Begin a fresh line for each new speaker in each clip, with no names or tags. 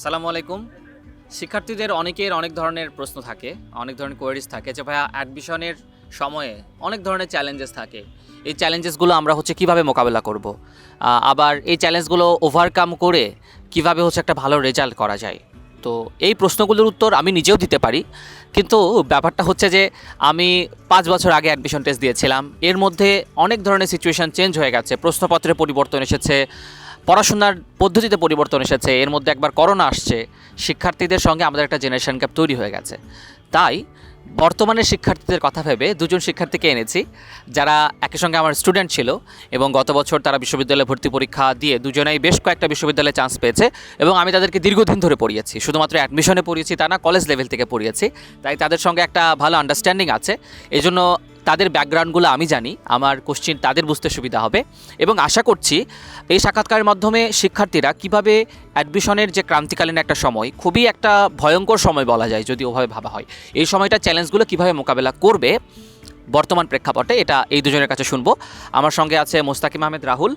আসসালামু আলাইকুম। শিক্ষার্থীদের অনেকের অনেক ধরনের প্রশ্ন থাকে, অনেক ধরনের কোয়েরিজ থাকে যে ভাইয়া অ্যাডমিশনের সময়ে অনেক ধরনের চ্যালেঞ্জেস থাকে। এই চ্যালেঞ্জেসগুলো আমরা কিভাবে মোকাবেলা করব, আবার এই চ্যালেঞ্জগুলো ওভারকাম করে কিভাবে একটা ভালো রেজাল্ট করা যায়। তো এই প্রশ্নগুলোর উত্তর আমি নিজেও দিতে পারি, কিন্তু ব্যাপারটা হচ্ছে যে আমি 5 বছর আগে অ্যাডমিশন টেস্ট দিয়েছিলাম। এর মধ্যে অনেক ধরনের সিচুয়েশান চেঞ্জ হয়ে গেছে, প্রশ্নপত্রে পরিবর্তন এসেছে, পড়াশোনার পদ্ধতিতে পরিবর্তন এসেছে, এর মধ্যে একবার করোনা আসছে, শিক্ষার্থীদের সঙ্গে আমাদের একটা জেনারেশন গ্যাপ তৈরি হয়ে গেছে। তাই বর্তমানের শিক্ষার্থীদের কথা ভেবে দুজন শিক্ষার্থীকে এনেছি যারা একই সঙ্গে আমার স্টুডেন্ট ছিল এবং গত বছর তারা বিশ্ববিদ্যালয়ে ভর্তি পরীক্ষা দিয়ে দুজনেই বেশ কয়েকটা বিশ্ববিদ্যালয়ে চান্স পেয়েছে এবং আমি তাদেরকে দীর্ঘদিন ধরে পড়িয়েছি, শুধুমাত্র অ্যাডমিশনে পড়িয়েছি তা না, কলেজ লেভেল থেকে পড়িয়েছি। তাই তাদের সঙ্গে একটা ভালো আন্ডারস্ট্যান্ডিং আছে, এজন্য তাদের ব্যাকগ্রাউন্ডগুলো আমি জানি, আমার কোশ্চিন তাদের বুঝতে সুবিধা হবে। এবং আশা করছি এই সাক্ষাৎকারের মাধ্যমে শিক্ষার্থীরা কিভাবে অ্যাডমিশনের যে ক্রান্তিকালীন একটা সময়, খুবই একটা ভয়ঙ্কর সময় বলা যায় যদি ওভাবে ভাবা হয়, এই সময়টা চ্যালেঞ্জগুলো কিভাবে মোকাবেলা করবে বর্তমান প্রেক্ষাপটে, এটা এই দুজনের কাছে শুনবো। আমার সঙ্গে আছে মোস্তাকিম আহমেদ রাহুল,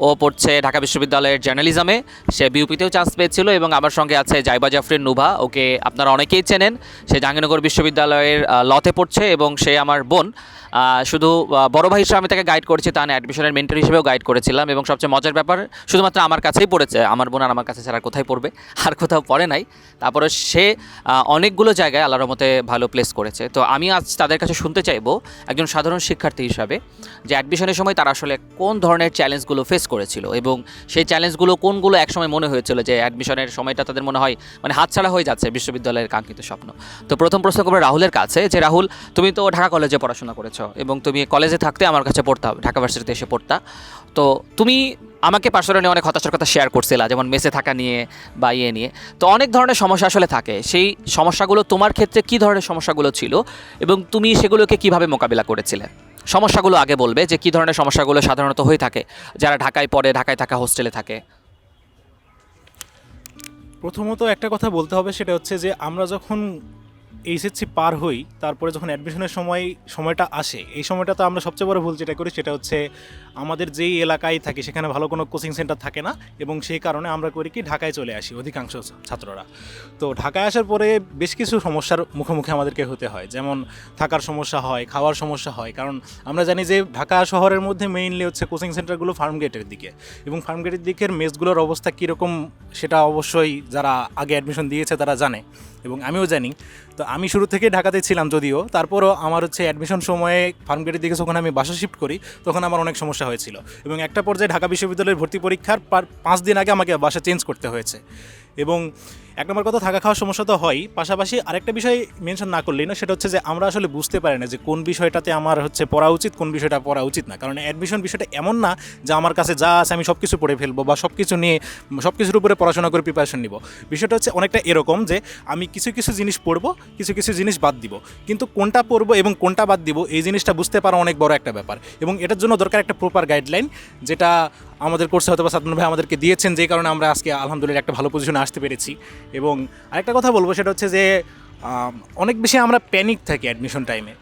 ও পড়ছে ঢাকা বিশ্ববিদ্যালয়ের জার্নালিজমে, সে বিউপিতেও চান্স পেয়েছিল। এবং আমার সঙ্গে আছে জাইবা জাফরিন নুভা, ওকে আপনারা অনেকেই চেনেন, সে জাহাঙ্গীরনগর বিশ্ববিদ্যালয়ের লতে পড়ছে এবং সে আমার বোন। শুধু বড় ভাই হিসেবে আমি তাকে গাইড করেছি তা না, অ্যাডমিশনের মেন্টর হিসেবেও গাইড করেছিলাম। এবং সবচেয়ে মজার ব্যাপার, শুধুমাত্র আমার কাছেই পড়েছে, আমার বোন আর আমার কাছে ছাড়া কোথায় পড়বে, আর কোথাও পড়ে নাই। তারপরে সে অনেকগুলো জায়গায় আল্লাহর রহমতে ভালো প্লেস করেছে। তো আমি আজ তাদের কাছে শুনতে চাইবো একজন সাধারণ শিক্ষার্থী হিসাবে যে অ্যাডমিশনের সময় তারা আসলে কোন ধরনের চ্যালেঞ্জগুলো ফেস করেছিল এবং সেই চ্যালেঞ্জগুলো কোনগুলো একসময় মনে হয়েছিল যে অ্যাডমিশনের সময়টা তাদের মনে হয় হাতছাড়া হয়ে যাচ্ছে বিশ্ববিদ্যালয়ের কাঙ্ক্ষিত স্বপ্ন। তো প্রথম প্রশ্ন করবো রাহুলের কাছে, যে রাহুল, তুমি তো ঢাকা কলেজে পড়াশোনা করেছো এবং তুমি কলেজে থাকতে আমার কাছে পড়তা, ঢাকা ভার্সিটিতে এসে পড়তা। তো তুমি আমাকে পার্সোনালি অনেক হতাশার কথা শেয়ার করছিলা, যেমন মেসে থাকা নিয়ে বা নিয়ে। তো অনেক ধরনের সমস্যা আসলে থাকে, সেই সমস্যাগুলো তোমার ক্ষেত্রে কী ধরনের সমস্যাগুলো ছিল এবং তুমি সেগুলোকে কিভাবে মোকাবিলা করেছিলে? সমস্যাগুলো আগে বলবে, যে কী ধরনের সমস্যাগুলো সাধারণত হয়ে থাকে যারা ঢাকায় পড়ে, ঢাকায় থাকা হোস্টেলে থাকে।
প্রথমত একটা কথা বলতে হবে, সেটা হচ্ছে যে আমরা যখন এইচএসসি পার হই, তারপরে যখন অ্যাডমিশনের সময়টা আসে, এই সময়টা তো আমরা সবচেয়ে বড় ভুল যেটা করি সেটা হচ্ছে আমাদের যেই এলাকায় থাকি সেখানে ভালো কোনো কোচিং সেন্টার থাকে না, এবং সেই কারণে আমরা করি কি ঢাকায় চলে আসি অধিকাংশ ছাত্ররা। তো ঢাকায় আসার পরে বেশ কিছু সমস্যার মুখোমুখি আমাদেরকে হতে হয়, যেমন থাকার সমস্যা হয়, খাওয়ার সমস্যা হয়। কারণ আমরা জানি যে ঢাকা শহরের মধ্যে মেইনলি হচ্ছে কোচিং সেন্টারগুলো ফার্মগেটের দিকে, এবং ফার্মগেটের দিকের মেসগুলোর অবস্থা কীরকম সেটা অবশ্যই যারা আগে অ্যাডমিশন দিয়েছে তারা জানে, এবং আমিও জানি। তো আমি শুরু থেকে ঢাকাতে ছিলাম যদিও, তারপরও আমার হচ্ছে অ্যাডমিশন সময়ে ফার্মগেটের দিকে যখন আমি বাসা শিফট করি তখন আমার অনেক সমস্যা হয়েছিল, এবং একটা পর্যায়ে ঢাকা বিশ্ববিদ্যালয়ের ভর্তি পরীক্ষার 5 দিন আগে আমাকে বাসা চেঞ্জ করতে হয়েছে। এবং এক নম্বর কথা, থাকা খাওয়ার সমস্যা তো হয়, পাশাপাশি আরেকটা বিষয় মেনশন না করলেই না, সেটা হচ্ছে যে আমরা আসলে বুঝতে পারি না যে কোন বিষয়টাতে আমার হচ্ছে পড়া উচিত, কোন বিষয়টা পড়া উচিত না। কারণ অ্যাডমিশন বিষয়টা এমন না যে আমার কাছে যা আছে আমি সব কিছু পড়ে ফেলবো বা সব কিছুর উপরে পড়াশোনা করে প্রিপারেশন নিব। বিষয়টা হচ্ছে অনেকটা এরকম যে আমি কিছু কিছু জিনিস পড়বো, কিছু কিছু জিনিস বাদ দিব, কিন্তু কোনটা পড়বো এবং কোনটা বাদ দিব এই জিনিসটা বুঝতে পারা অনেক বড় একটা ব্যাপার, এবং এটার জন্য দরকার একটা প্রপার গাইডলাইন, যেটা আমাদের কোর্সে হয়তো বা সাদমান ভাই আমাদেরকে দিয়েছেন, যে কারণে আমরা আজকে আলহামদুলিল্লাহ একটা ভালো পজিশনে আসতে পেরেছি। এবং আরেকটা কথা বলবো, সেটা হচ্ছে যে অনেক বেশি আমরা প্যানিক থাকি অ্যাডমিশন টাইমে।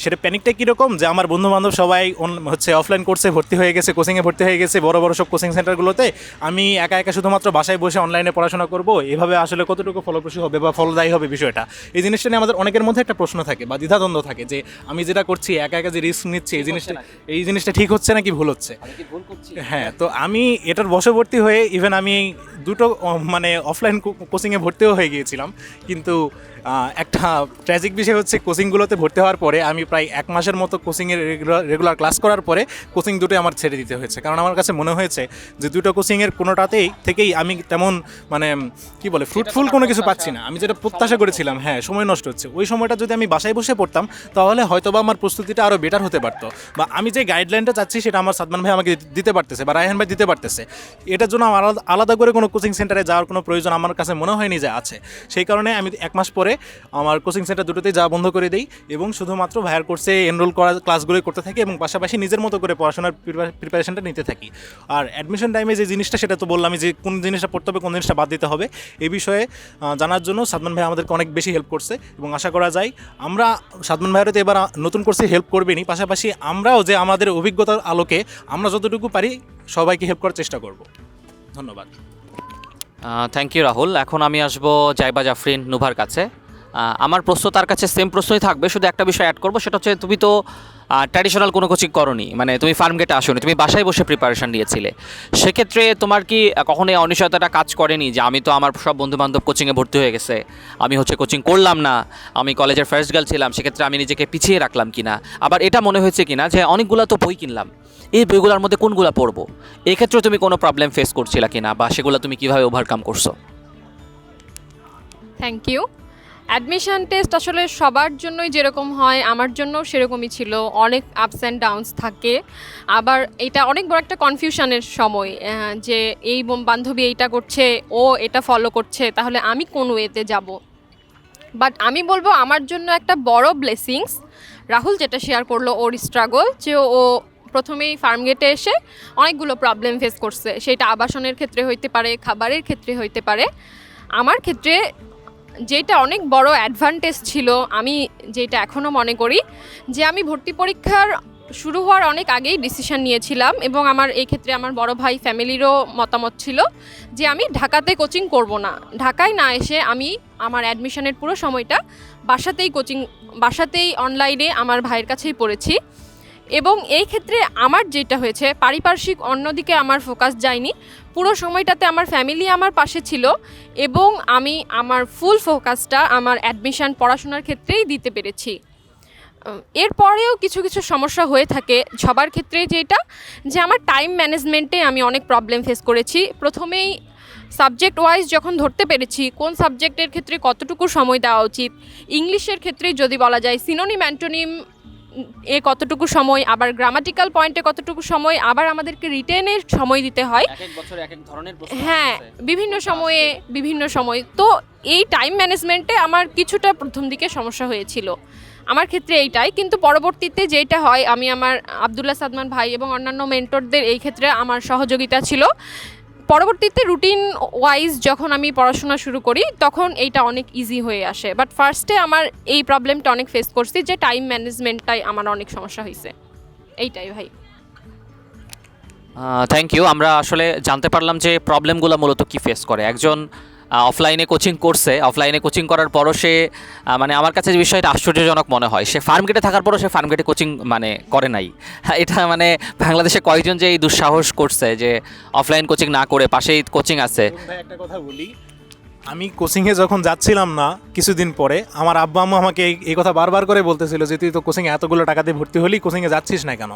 সেটা প্যানিকটা কীরকম, যে আমার বন্ধুবান্ধব সবাই হচ্ছে অফলাইন কোর্সে ভর্তি হয়ে গেছে, কোচিংয়ে ভর্তি হয়ে গেছে বড় বড় সব কোচিং সেন্টারগুলোতে, আমি একা একা শুধুমাত্র বাসায় বসে অনলাইনে পড়াশোনা করব, এভাবে আসলে কতটুকু ফলপ্রসূ হবে বা ফলদায়ী হবে বিষয়টা, এই জিনিসটা নিয়ে আমাদের অনেকের মধ্যে একটা প্রশ্ন থাকে বা দ্বিধাদ্বন্দ্ব থাকে, যে আমি যেটা করছি একা একা যে রিস্ক নিচ্ছি এই জিনিসটা ঠিক হচ্ছে নাকি ভুল হচ্ছে। হ্যাঁ, তো আমি এটার বশবর্তী হয়ে ইভেন আমি দুটো অফলাইন কোচিংয়ে ভর্তিও হয়ে গিয়েছিলাম, কিন্তু একটা ট্র্যাজিক বিষয় হচ্ছে কোচিংগুলোতে ভর্তি হওয়ার পরে আমি প্রায় 1 মাসের মতো কোচিংয়ের রেগুলার ক্লাস করার পরে কোচিং দুটোই আমার ছেড়ে দিতে হয়েছে, কারণ আমার কাছে মনে হয়েছে যে দুটো কোচিংয়ের কোনোটাতেই থেকেই আমি তেমন ফ্রুটফুল কোনো কিছু পাচ্ছি না, আমি যেটা প্রত্যাশা করেছিলাম। হ্যাঁ, সময় নষ্ট হচ্ছে। ওই সময়টা যদি আমি বাসায় বসে পড়তাম তাহলে হয়তো বা আমার প্রস্তুতিটা আরও বেটার হতে পারতো, বা আমি যে গাইডলাইনটা চাচ্ছি সেটা আমার সাদমান ভাই আমাকে দিতে পারতেছে বা রায়হান ভাই দিতে পারতেছে। এটার জন্য আমার আলাদা করে কোনো কোচিং সেন্টারে যাওয়ার কোনো প্রয়োজন আমার কাছে মনে হয়নি যে আছে। সেই কারণে আমি 1 মাস পরে আমার কোচিং সেন্টার দুটোতেই যাওয়া বন্ধ করে দিই এবং শুধুমাত্র ভাইয়ার কোর্সে এনরোল করা ক্লাসগুলোই করতে থাকি, এবং পাশাপাশি নিজের মতো করে পড়াশোনার প্রিপারেশনটা নিতে থাকি। আর অ্যাডমিশন টাইমে যে জিনিসটা, সেটা তো বললাম যে কোন জিনিসটা পড়তে হবে, কোন জিনিসটা বাদ দিতে হবে, এই বিষয়ে জানার জন্য সাদমান ভাই আমাদেরকে অনেক বেশি হেল্প করছে, এবং আশা করা যায় আমরা সাদমান ভাইয়েরও তো এবার নতুন কোর্সে হেল্প করবেনই, পাশাপাশি আমরাও যে আমাদের অভিজ্ঞতার আলোকে আমরা যতটুকু পারি সবাইকে হেল্প করার চেষ্টা করব। ধন্যবাদ।
Thank you Rahul. এখন আমি আসবো জাইবা জাফরিন নুভার কাছে। আমার প্রশ্ন তার কাছে সেম প্রশ্নই থাকবে, শুধু একটা বিষয় অ্যাড করবো, সেটা হচ্ছে তুমি তো ট্র্যাডিশনাল কোনো কোচিং করনি, মানে তুমি ফার্ম গেটে আসোনি, তুমি বাসায় বসে প্রিপারেশন নিয়েছিলে। সেক্ষেত্রে তোমার কি কখনো এই অনিশ্চয়তাটা কাজ করেনি যে আমি তো আমার সব বন্ধুবান্ধব কোচিংয়ে ভর্তি হয়ে গেছে, আমি হচ্ছে কোচিং করলাম না, আমি কলেজের ফার্স্ট গার্ল ছিলাম, সেক্ষেত্রে আমি নিজেকে পিছিয়ে রাখলাম কিনা? আবার এটা মনে হয়েছে কিনা যে অনেকগুলো তো বই কিনলাম, এই বইগুলোর মধ্যে কোনগুলো পড়বো? এক্ষেত্রে তুমি কোনো প্রবলেম ফেস করছিলা কিনা, বা সেগুলো তুমি কীভাবে ওভারকাম করছো?
Thank you. অ্যাডমিশন টেস্ট আসলে সবার জন্যই যেরকম হয় আমার জন্য সেরকমই ছিল, অনেক আপস অ্যান্ড ডাউনস থাকে। আবার এটা অনেক বড় একটা কনফিউশনের সময়, যে এই বান্ধবী এইটা করছে, ও এটা ফলো করছে, তাহলে আমি কোন ওয়েতে যাব। বাট আমি বলবো আমার জন্য একটা বড় ব্লেসিংস রাহুল যেটা শেয়ার করলো, ওর স্ট্রাগল, যে ও প্রথমেই ফার্মগেটে এসে অনেকগুলো প্রবলেম ফেস করছে, সেটা আবাসনের ক্ষেত্রে হইতে পারে, খাবারের ক্ষেত্রে হইতে পারে। আমার ক্ষেত্রে যেটা অনেক বড় অ্যাডভান্টেজ ছিল, আমি যেটা এখনও মনে করি, যে আমি ভর্তি পরীক্ষার শুরু হওয়ার অনেক আগেই ডিসিশন নিয়েছিলাম, এবং আমার এই ক্ষেত্রে আমার বড় ভাই ফ্যামিলিরও মতামত ছিল যে আমি ঢাকাতে কোচিং করব না। ঢাকায় না এসে আমি আমার অ্যাডমিশনের পুরো সময়টা বাসাতেই অনলাইনে আমার ভাইয়ের কাছেই পড়েছি। এবং এই ক্ষেত্রে আমার যেটা হয়েছে, পারিপার্শ্বিক অন্যদিকে আমার ফোকাস যায়নি, পুরো সময়টাতে আমার ফ্যামিলি আমার পাশে ছিল, এবং আমি আমার ফুল ফোকাসটা আমার অ্যাডমিশন পড়াশোনার ক্ষেত্রেই দিতে পেরেছি। এরপরেও কিছু কিছু সমস্যা হয়ে থাকে সবার ক্ষেত্রে, যেটা যে আমার টাইম ম্যানেজমেন্টে আমি অনেক প্রবলেম ফেস করেছি। প্রথমেই সাবজেক্ট ওয়াইজ যখন ধরতে পেরেছি কোন সাবজেক্টের ক্ষেত্রে কতটুকু সময় দেওয়া উচিত, ইংলিশের ক্ষেত্রে যদি বলা যায় সিনোনিম অ্যান্টোনিম এ কতটুকু সময়, আবার গ্রামাটিক্যাল পয়েন্টে কতটুকু সময়, আবার আমাদেরকে রিটেনের সময় দিতে হয়।
এক এক বছর এক এক ধরনের প্রশ্ন
হ্যাঁ,
আসছে।
বিভিন্ন সময় তো এই টাইম ম্যানেজমেন্টে আমার কিছুটা প্রথম দিকে সমস্যা হয়েছিল আমার ক্ষেত্রে এইটাই। কিন্তু পরবর্তীতে যেটা হয়, আমি আমার আবদুল্লাহ সাদমান ভাই এবং অন্যান্য মেন্টরদের এই ক্ষেত্রে আমার সহযোগিতা ছিল। পরবর্তীতে রুটিন ওয়াইজ যখন আমি পড়াশোনা শুরু করি তখন এইটা অনেক ইজি হয়ে আসে। বাট ফার্স্টে আমার এই প্রবলেমটা অনেক ফেস করছি, যে টাইম ম্যানেজমেন্টটাই আমার অনেক সমস্যা হয়েছে। এইটাই ভাই।
Thank you. আমরা আসলে জানতে পারলাম যে প্রবলেমগুলো মূলত কি ফেস করে একজন অফলাইনে কোচিং করছে। অফলাইনে কোচিং করার পরও সে মানে আমার কাছে যে বিষয়টা আশ্চর্যজনক মনে হয়, সে ফার্ম গেটে থাকার পরও সে ফার্ম গেটে কোচিং মানে করে নাই। এটা মানে বাংলাদেশে কয়েকজন যে এই দুঃসাহস করছে যে অফলাইন কোচিং না করে পাশেই কোচিং আছে।
ভাই একটা কথা বলি, আমি কোচিংয়ে যখন যাচ্ছিলাম না কিছুদিন পরে, আমার আব্বা আম্মা আমাকে এই কথা বারবার করে বলতেছিল যে তুই তো কোচিংয়ে এতগুলো টাকা দিয়ে ভর্তি হলি, কোচিংয়ে যাচ্ছিস না কেন?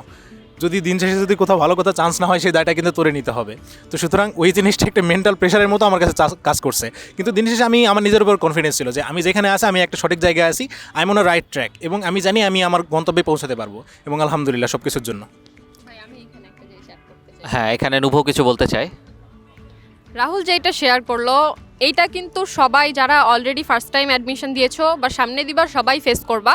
যদি দিন শেষে যদি কোথাও ভালো কথা চান্স না হয়, সেই দায়টা কিন্তু তোরে নিতে হবে। তো সুতরাং ওই জিনিসটা একটা মেন্টাল প্রেশারের মতো আমার কাছে কাজ করছে। কিন্তু দিন শেষে আমি আমার নিজের উপর কনফিডেন্স ছিল যে আমি যেখানে আছি আমি একটা সঠিক জায়গায় আছি, I am on right track, এবং আমি জানি আমি আমার গন্তব্যে পৌঁছাতে পারবো, এবং আলহামদুলিল্লাহ সব কিছুর জন্য।
হ্যাঁ, এখানে নুভু কিছু বলতে চাই।
রাহুল যেটা শেয়ার করলো, এইটা কিন্তু সবাই যারা অলরেডি ফার্স্ট টাইম অ্যাডমিশন দিয়েছো বা সামনে দিবার সবাই ফেস করবা,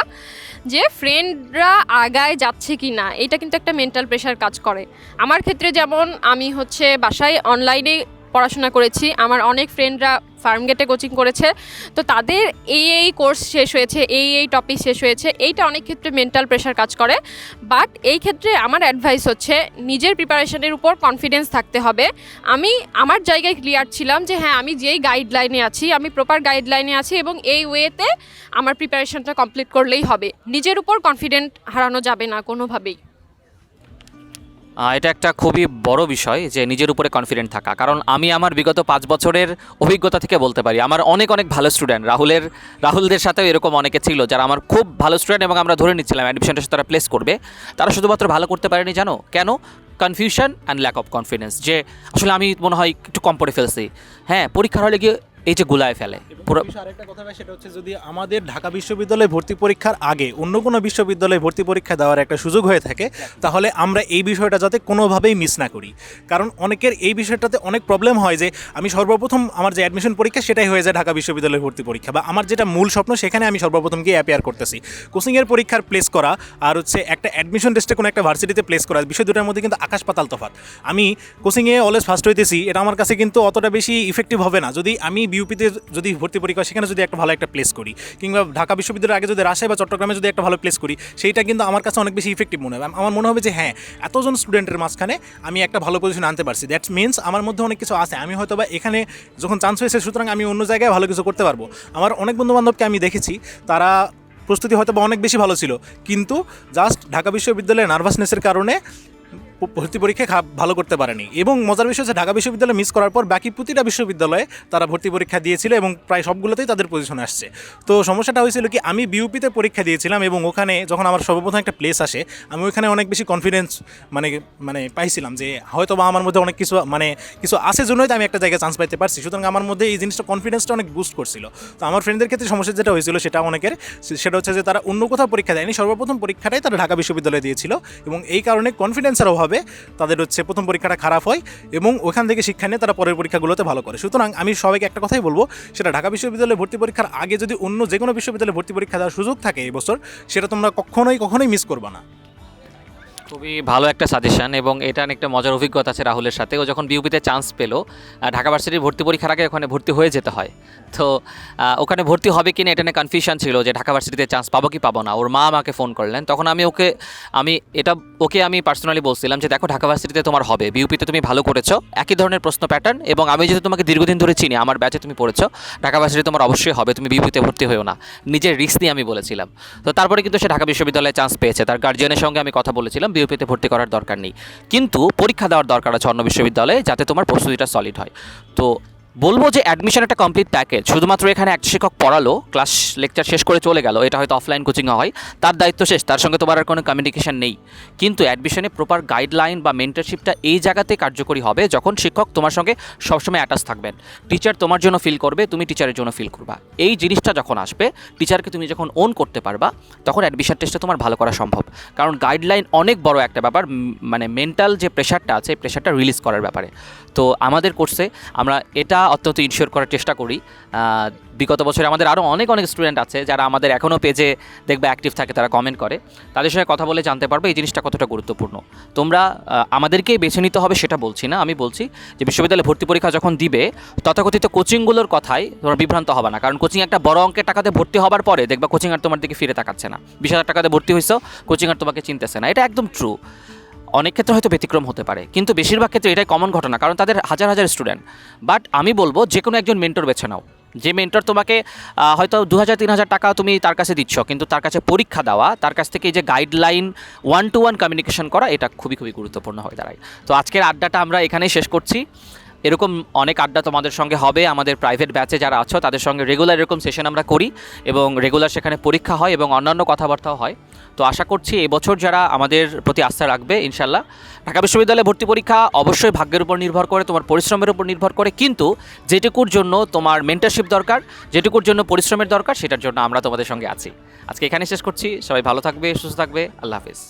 যে ফ্রেন্ডরা আগায় যাচ্ছে কি না, এটা কিন্তু একটা মেন্টাল প্রেশার কাজ করে। আমার ক্ষেত্রে যেমন আমি হচ্ছে বাসায় অনলাইনে পড়াশোনা করেছি, আমার অনেক ফ্রেন্ডরা ফার্মগেটে কোচিং করেছে, তো তাদের এই কোর্স শেষ হয়েছে, এই টপিক শেষ হয়েছে, এইটা অনেক ক্ষেত্রে মেন্টাল প্রেশার কাজ করে। বাট এই ক্ষেত্রে আমার অ্যাডভাইস হচ্ছে নিজের প্রিপারেশনের উপর কনফিডেন্স থাকতে হবে। আমি আমার জায়গায় ক্লিয়ার ছিলাম যে হ্যাঁ, আমি যেই গাইডলাইনে আছি, আমি প্রপার গাইডলাইনে আছি, এবং এই ওয়েতে আমার প্রিপারেশনটা কমপ্লিট করলেই হবে। নিজের উপর কনফিডেন্ট হারানো যাবে না কোনোভাবেই।
এটা একটা খুবই বড় বিষয় যে নিজের উপরে কনফিডেন্ট থাকা। কারণ আমি আমার বিগত 5 বছরের অভিজ্ঞতা থেকে বলতে পারি, আমার অনেক ভালো স্টুডেন্ট, রাহুলদের সাথেও এরকম অনেকে ছিল যারা আমার খুব ভালো স্টুডেন্ট, এবং আমরা ধরে নিচ্ছিলাম অ্যাডমিশনটা তারা প্লেস করবে। তারা শুধুমাত্র ভালো করতে পারেনি, জানো কেন? Confusion and lack of confidence, যে আসলে আমি মনে হয় একটু কম পড়ে ফেলছি। হ্যাঁ, পরীক্ষার হলে গিয়ে এই যে গুলায় ফেলে পুরো।
আরেকটা কথা ভাই, সেটা হচ্ছে যদি আমাদের ঢাকা বিশ্ববিদ্যালয়ে ভর্তি পরীক্ষার আগে অন্য কোনো বিশ্ববিদ্যালয়ে ভর্তি পরীক্ষা দেওয়ার একটা সুযোগ হয়ে থাকে, তাহলে আমরা এই বিষয়টা যাতে কোনোভাবেই মিস না করি। কারণ অনেকের এই বিষয়টাতে অনেক প্রবলেম হয় যে আমি সর্বপ্রথম আমার যে অ্যাডমিশন পরীক্ষা সেটাই হয়ে যায় ঢাকা বিশ্ববিদ্যালয়ে ভর্তি পরীক্ষা, বা আমার যেটা মূল স্বপ্ন সেখানে আমি সর্বপ্রথম গিয়ে অ্যাপিয়ার করতেছি। কোচিংয়ের পরীক্ষার প্লেস করা আর হচ্ছে একটা অ্যাডমিশন টেস্টে কোনো একটা ভার্সিটিতে প্লেস করা, বিষয় দুটার মধ্যে কিন্তু আকাশ পাতাল তফাৎ। আমি কোচিংয়ে অলওয়েজ ফার্স্ট হইতেছি, এটা আমার কাছে কিন্তু অতটা বেশি ইফেক্টিভ হবে না যদি আমি বিউপিতে যদি ভর্তি পরীক্ষা হয়, সেখানে যদি একটা ভালো একটা প্লেস করি, কিংবা ঢাকা বিশ্ববিদ্যালয়ের আগে যদি রাজশাহী বা চট্টগ্রামে যদি একটা ভালো প্লেস করি, সেইটা কিন্তু আমার কাছে অনেক বেশি ইফেক্টিভ মনে হবে। আমার মনে হবে যে হ্যাঁ, এতজন স্টুডেন্টের মাঝখানে আমি একটা ভালো পজিশন আনতে পারছি, দ্যাটস মিনস আমার মধ্যে অনেক কিছু আছে, আমি হয়তো বা এখানে যখন চান্স হয়েছে সুতরাং আমি অন্য জায়গায় ভালো কিছু করতে পারবো। আমার অনেক বন্ধুবান্ধবকে আমি দেখেছি, তারা প্রস্তুতি হয়তো বা অনেক বেশি ভালো ছিল, কিন্তু জাস্ট ঢাকা বিশ্ববিদ্যালয়ে নার্ভাসনেসের কারণে ভর্তি পরীক্ষা ভালো করতে পারেনি। এবং মজার বিষয় হচ্ছে ঢাকা বিশ্ববিদ্যালয় মিস করার পর বাকি প্রতিটা বিশ্ববিদ্যালয়ে তারা ভর্তি পরীক্ষা দিয়েছিল এবং প্রায় সবগুলোতেই তাদের পজিশন আসছে। তো সমস্যাটা হয়েছিল কি, আমি বিউপিতে পরীক্ষা দিয়েছিলাম এবং ওখানে যখন আমার সর্বপ্রথম একটা প্লেস আসে, আমি ওইখানে অনেক বেশি কনফিডেন্স মানে মানে পাইছিলাম যে হয়তো বা আমার মধ্যে অনেক কিছু আছে জন্যই তো আমি একটা জায়গায় চান্স পাইতে পারছি। সুতরাং আমার মধ্যে এই জিনিসটা কনফিডেন্সটা অনেক বুস্ট করছিল। তো আমার ফ্রেন্ডদের ক্ষেত্রে সমস্যা যেটা হয়েছিল সেটা হচ্ছে যে তারা অন্য কোথাও পরীক্ষা দেয়নি, সর্বপ্রথম পরীক্ষাটাই তারা ঢাকা বিশ্ববিদ্যালয়ে দিয়েছিল এবং এই কারণে কনফিডেন্সের অভাবে তাদের হচ্ছে প্রথম পরীক্ষাটা খারাপ হয় এবং ওখান থেকে শিক্ষা নিয়ে তারা পরের পরীক্ষাগুলোতে ভালো করে। সুতরাং আমি সবাইকে একটা কথাই বলবো, সেটা ঢাকা বিশ্ববিদ্যালয়ে ভর্তি পরীক্ষার আগে যদি অন্য যে কোনো বিশ্ববিদ্যালয়ে ভর্তি পরীক্ষা দেওয়ার সুযোগ থাকে এই বছর, সেটা তোমরা কখনোই মিস করবে না।
খুবই ভালো একটা সাজেশন, এবং এটা একটা মজার অভিজ্ঞতা আছে রাহুলের সাথে। ও যখন বিউপিতে চান্স পেলো, ঢাকা ভার্সিটির ভর্তি পরীক্ষার আগে ওখানে ভর্তি হয়ে যেতে হয়। তো ওখানে ভর্তি হবে কিনা এটা নিয়ে কনফিউশন ছিল যে ঢাকা ভার্সিটিতে চান্স পাবো কি পাবো না। ওর মা আমাকে ফোন করলেন, তখন আমি পার্সোনালি বলছিলাম যে দেখো, ঢাকা ভার্সিটিতে তোমার হবে, বিউপিতে তুমি ভালো করেছো, একই ধরনের প্রশ্ন প্যাটার্ন, এবং আমি যেহেতু তোমাকে দীর্ঘদিন ধরে চিনি, আমার ব্যাচে তুমি পড়েছো, ঢাকা ভার্সিটি তোমার অবশ্যই হবে, তুমি বিউপিতে ভর্তি হয়েও না। নিজের রিস্ক নিয়ে আমি বলেছিলাম। তো তারপরে কিন্তু সে ঢাকা বিশ্ববিদ্যালয়ে চান্স পেয়েছে। তার গার্জিয়ানের সঙ্গে আমি কথা বলেছিলাম, বিউপিতে ভর্তি করার দরকার নেই, কিন্তু পরীক্ষা দেওয়ার দরকার আছে অন্য বিশ্ববিদ্যালয়ে, যাতে তোমার প্রস্তুতিটা সলিড হয়। তো বলবো যে অ্যাডমিশন একটা কমপ্লিট প্যাকেজ। শুধুমাত্র এখানে একটা শিক্ষক পড়ালো, ক্লাস লেকচার শেষ করে চলে গেল, এটা হয়তো অফলাইন কোচিং হয়, তার দায়িত্ব শেষ, তার সঙ্গে তোমার আর কোনো কমিউনিকেশন নেই। কিন্তু অ্যাডমিশনে প্রপার গাইডলাইন বা মেন্টরশিপটা এই জায়গাতে কার্যকরী হবে যখন শিক্ষক তোমার সঙ্গে সবসময় অ্যাটাচ থাকবেন। টিচার তোমার জন্য ফিল করবে, তুমি টিচারের জন্য ফিল করবা। এই জিনিসটা যখন আসবে, টিচারকে তুমি যখন ওন করতে পারবা, তখন অ্যাডমিশন টেস্টে তোমার ভালো করা সম্ভব। কারণ গাইডলাইন অনেক বড় একটা ব্যাপার, মানে মেন্টাল যে প্রেশারটা আছে, এই প্রেশারটা রিলিজ করার ব্যাপারে। তো আমাদের কোর্সে আমরা এটা অত্যন্ত ইনশিওর করার চেষ্টা করি। বিগত বছরে আমাদের আরও অনেক স্টুডেন্ট আছে যারা আমাদের এখনও পেজে দেখবে অ্যাক্টিভ থাকে, তারা কমেন্ট করে, তাদের সঙ্গে কথা বলে জানতে পারবে এই জিনিসটা কতটা গুরুত্বপূর্ণ। তোমরা আমাদেরকেই বেছে নিতে হবে সেটা বলছি না, আমি বলছি যে বিশ্ববিদ্যালয়ে ভর্তি পরীক্ষা যখন দিবে, তথাকথিত কোচিংগুলোর কথাই তোমরা বিভ্রান্ত হবে না। কারণ কোচিং একটা বড় অঙ্কের টাকাতে ভর্তি হবার পরে দেখবা কোচিং আর তোমার দিকে ফিরে তাকাচ্ছে না। 20,000 টাকাতে ভর্তি হয়েছো, কোচিং আর তোমাকে চিনতেছে না। এটা একদম ট্রু। অনেক ক্ষেত্রে হয়তো ব্যতিক্রম হতে পারে, কিন্তু বেশিরভাগ ক্ষেত্রে এটাই কমন ঘটনা, কারণ তাদের হাজার হাজার স্টুডেন্ট। বাট আমি বলবো যে কোনো একজন মেন্টর বেছে নাও, যে মেন্টর তোমাকে হয়তো 2,000-3,000 টাকা তুমি তার কাছে দিচ্ছ, কিন্তু তার কাছে পরীক্ষা দেওয়া, তার কাছ থেকে এই যে গাইডলাইন, 1-to-1 কমিউনিকেশন করা, এটা খুবই গুরুত্বপূর্ণ হয়ে দাঁড়ায়। তো আজকের আড্ডাটা আমরা এখানেই শেষ করছি। এরকম অনেক আড্ডা তোমাদের সঙ্গে হবে, আমাদের প্রাইভেট ব্যাচে যারা আছো তাদের সঙ্গে রেগুলার এরকম সেশন আমরা করি, এবং রেগুলার সেখানে পরীক্ষা হয় এবং অন্যান্য কথাবার্তাও হয়। তো আশা করছি এবছর যারা আমাদের প্রতি আস্থা রাখবে, ইনশাল্লাহ ঢাকা বিশ্ববিদ্যালয়ে ভর্তি পরীক্ষা অবশ্যই ভাগ্যের উপর নির্ভর করে, তোমার পরিশ্রমের উপর নির্ভর করে, কিন্তু যেটুকুর জন্য তোমার মেন্টরশিপ দরকার, যেটুকুর জন্য পরিশ্রমের দরকার, সেটার জন্য আমরা তোমাদের সঙ্গে আছি। আজকে এখানে শেষ করছি। সবাই ভালো থাকবে, সুস্থ থাকবে। আল্লাহ হাফিজ।